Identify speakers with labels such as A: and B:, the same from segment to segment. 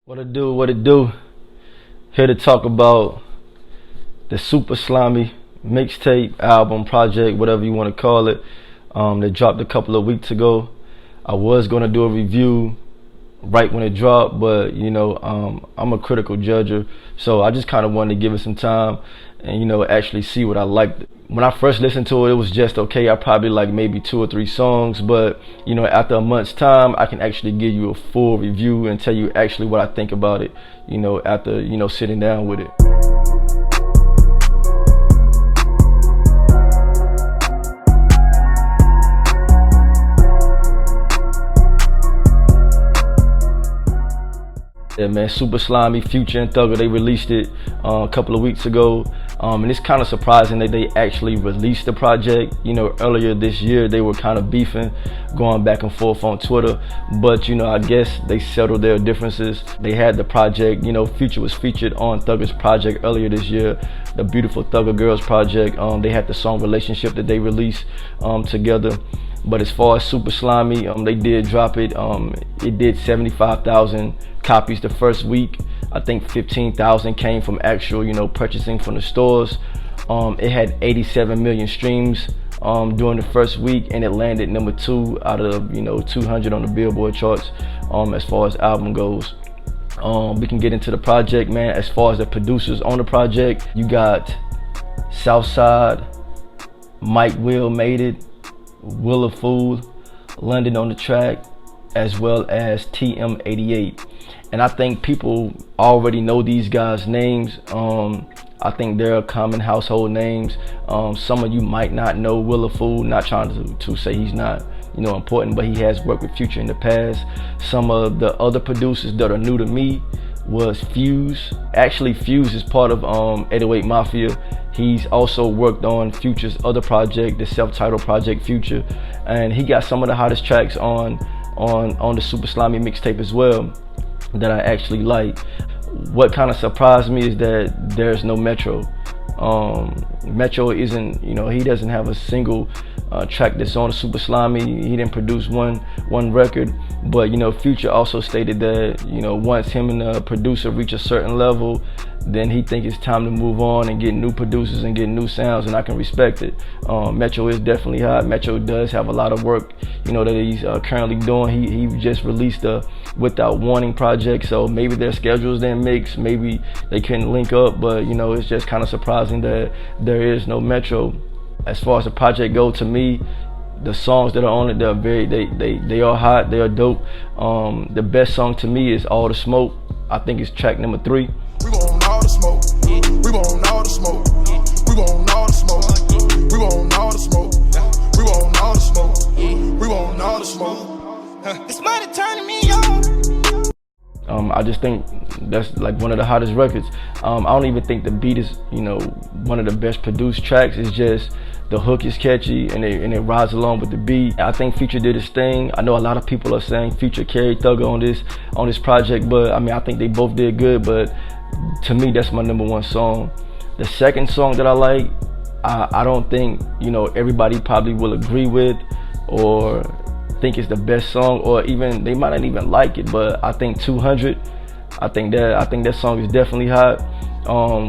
A: What it do, what it do? Here to talk about the Super Slimey mixtape, album, project, whatever you want to call it, that dropped a couple of weeks ago. I was going to do a review right when it dropped, but I'm a critical judger, so I just kind of wanted to give it some time and actually see what I liked. When I first listened to it, it was just okay. I probably like maybe 2 or 3 songs, but after a month's time, I can actually give you a full review and tell you actually what I think about it, after sitting down with it. Yeah, man, Super Slimey, Future, and Thugger, they released it a couple of weeks ago. And it's kind of surprising that they actually released the project. Earlier this year, they were kind of beefing, going back and forth on Twitter. But, I guess they settled their differences. They had the project, Future was featured on Thugger's project earlier this year, the Beautiful Thugger Girls project. They had the song Relationship that they released together. But as far as Super Slimey, they did drop it. It did 75,000 copies the first week. I think 15,000 came from actual, purchasing from the stores. It had 87 million streams during the first week, and it landed number 2 out of 200 on the Billboard charts as far as album goes. We can get into the project, man. As far as the producers on the project, you got Southside, Mike Will made it, Willa Fool, London on the track, as well as TM88. And I think people already know these guys' names. I think they're common household names. Some of you might not know Willa Fool, not trying to say he's not important, but he has worked with Future in the past. Some of the other producers that are new to me was Fuse. Actually, Fuse is part of 808 Mafia. He's also worked on Future's other project, the self-titled project Future, and he got some of the hottest tracks on the Super Slimey mixtape as well that I actually like. What kind of surprised me is that there's no Metro. Metro isn't, he doesn't have a single track that's on Super Slimey. He didn't produce one record, but Future also stated that once him and the producer reach a certain level, then he think it's time to move on and get new producers and get new sounds, and I can respect it. Metro is definitely hot. Metro does have a lot of work that he's currently doing. He just released a Without Warning project, so maybe their schedules didn't mix, maybe they couldn't link up, but it's just kind of surprising that there is no Metro. As far as the project goes, to me, the songs that are on it, they are hot, they are dope. The best song to me is All the Smoke. I think it's track number 3.
B: We want all the smoke. We want all the smoke. We want all the smoke. We want all the smoke. We want all the smoke. We want all the smoke. It's money turning me on.
A: I just think that's like one of the hottest records. I don't even think the beat is, one of the best produced tracks. It's just the hook is catchy and it rides along with the beat. I think Future did his thing. I know a lot of people are saying Future carried Thugger on this project, but I think they both did good. But to me, that's my number 1 song. The second song that I like, I don't think everybody probably will agree with or think it's the best song, or even they might not even like it, but I think 200, I think that song is definitely hot.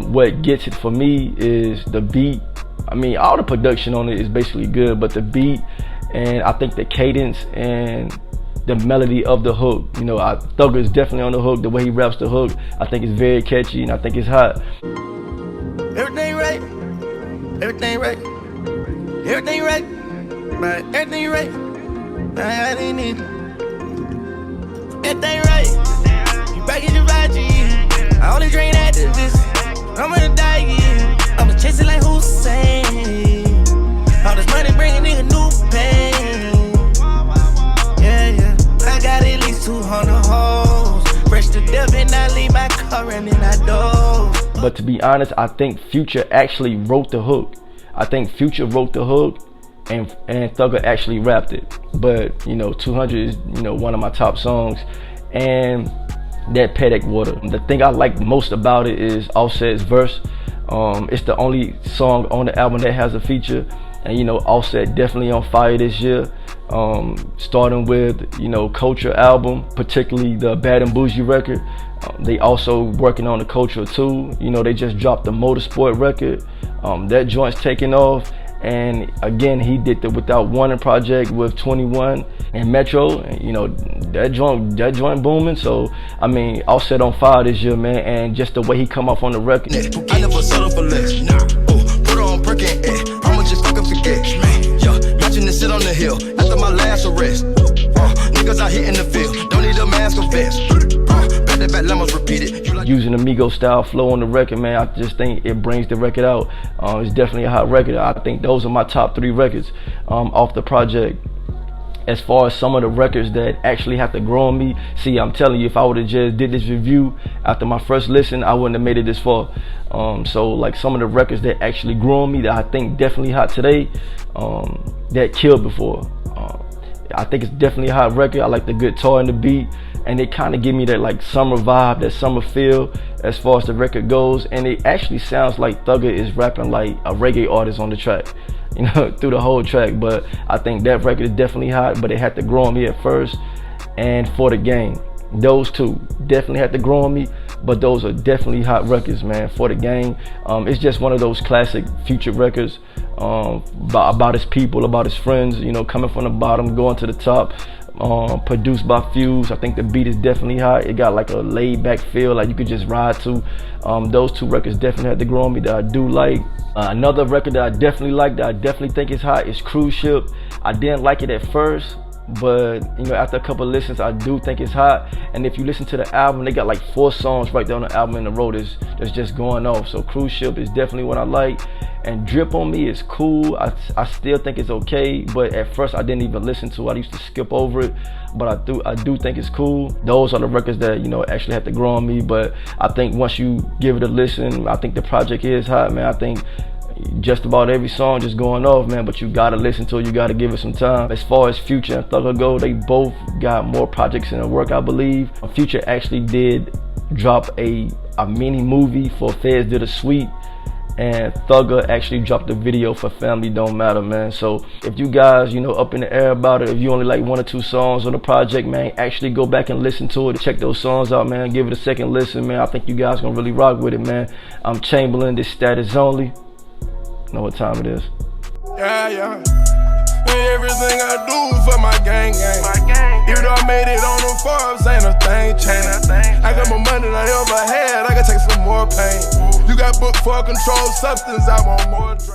A: What gets it for me is the beat. All the production on it is basically good, but the beat, and I think the cadence and the melody of the hook. Thugger is definitely on the hook. The way he raps the hook, I think it's very catchy, and I think it's hot.
B: Everything right. Everything right. Everything right. Right. Everything right. I didn't need everything right. You back in your veggie. I only drain activists. I'm gonna die, yeah. I'm chasing like Hussein. All this money bring a nigga new pain. Yeah. I got at least 200 hoes. Fresh to death and I leave my car running out doors.
A: But to be honest, I think Future actually wrote the hook. I think Future wrote the hook and Thugger actually rapped it. But 200 is one of my top songs, and that Paddock Water. The thing I like most about it is Offset's verse. It's the only song on the album that has a feature, And Offset definitely on fire this year. Starting with Culture album, particularly the Bad and Bougie record. They also working on the Culture too. They just dropped the Motorsport record. That joint's taking off. And again, he did the Without Warning project with 21 and Metro. That joint booming. So I mean, Offset on fire this year, man. And just the way he come off on the record.
B: I never settle for less. Nah, put on Perkin, I'ma just fucking forget. Matching the shit on the hill after my last arrest. Niggas out here in the field, don't need a mask or vest. Back to back lemons repeated.
A: Using the Migos style flow on the record, man, I just think it brings the record out. It's definitely a hot record. I think those are my top 3 records off the project. As far as some of the records that actually have to grow on me, see, I'm telling you, if I would have just did this review after my first listen, I wouldn't have made it this far. So like some of the records that actually grew on me that I think definitely hot today, that killed before. I think it's definitely a hot record. I like the guitar and the beat, and it kind of give me that like summer vibe, that summer feel as far as the record goes. And it actually sounds like Thugger is rapping like a reggae artist on the track, through the whole track. But I think that record is definitely hot, but it had to grow on me at first. And For the Gang, those two definitely had to grow on me, but those are definitely hot records, man. For the Gang, it's just one of those classic Future records, about his people, about his friends, coming from the bottom, going to the top. Produced by Fuse. I think the beat is definitely hot. It got like a laid back feel, like you could just ride to. Those 2 records definitely had to grow on me that I do like. Another record that I definitely like, that I definitely think is hot, is Cruise Ship. I didn't like it at first, but after a couple of listens, I do think it's hot. And if you listen to the album, they got like 4 songs right there on the album in the row that's just going off. So Cruise Ship is definitely what I like. And Drip on Me is cool. I still think it's okay, but at first I didn't even listen to it. I used to skip over it, but I do think it's cool. Those are the records that actually have to grow on me. But I think once you give it a listen, I think the project is hot, man. I think just about every song just going off, man, but you gotta listen to it, you gotta give it some time. As far as Future and Thugger go, they both got more projects in the work, I believe. Future actually did drop a mini movie for Feds Did a Sweet, and Thugger actually dropped a video for Family Don't Matter, man. So if you guys up in the air about it, if you only like 1 or 2 songs on the project, man, actually go back and listen to it, check those songs out, man, give it a second listen, man. I think you guys gonna really rock with it, man. I'm Chamberlain, this Status Only. Know what time it is.
C: Yeah. Everything I do for my gang. Even though I made it on the Forbes, ain't a thing changed. I got more money than I ever had, I gotta take some more pain. You got booked for a controlled substance, I want more drink.